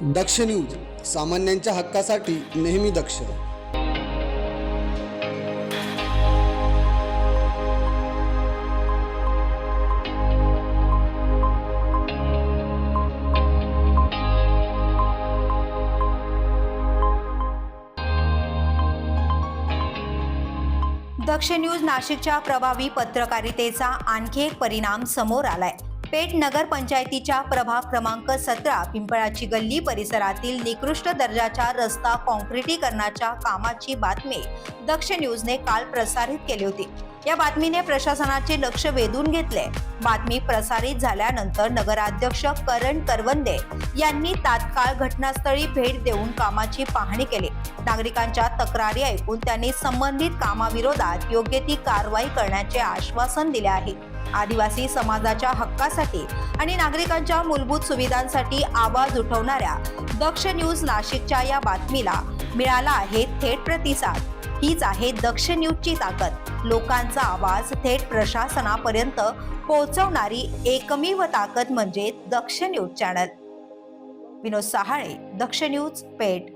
दक्ष news, सामान्यांच्या हक्कासाठी नेहमी दक्ष. दक्ष न्यूज नाशिकच्या प्रभावी पत्रकारितेचा आणखी एक परिणाम समोर आलाय. पेठ नगर पंचायतीच्या प्रभाग क्रमांक 17 पिंपळाची गल्ली परिसरातील निकृष्ट दर्जाच्या रस्ता काँक्रिटीकरणाच्या कामाची बातमी दक्ष न्यूजने काल प्रसारित केली होती. या बातमीने प्रशासनाचे लक्ष वेधून घेतले. बातमी प्रसारित झाल्यानंतर नगराध्यक्ष करण करवंदे यांनी तात्काळ घटनास्थळी भेट देऊन कामाची पाहणी केली. नागरिकांच्या तक्रारी ऐकून त्यांनी संबंधित कामाविरोधात योग्य ती कारवाई करण्याचे आश्वासन दिले आहे. आदिवासी समाजाच्या हक्कासाठी आणि नागरिकांच्या मूलभूत सुविधांसाठी आवाज उठवणाऱ्या दक्ष न्यूज नाशिकच्या या बातमीला मिळाला आहे थेट प्रतिसाद. हीच आहे दक्ष न्यूजची ताकद. लोकांचा आवाज थेट प्रशासनापर्यंत पोहोचवणारी एकमेव ताकद म्हणजे दक्ष न्यूज चॅनल. विनोद सहाळे, दक्ष न्यूज, पेठ.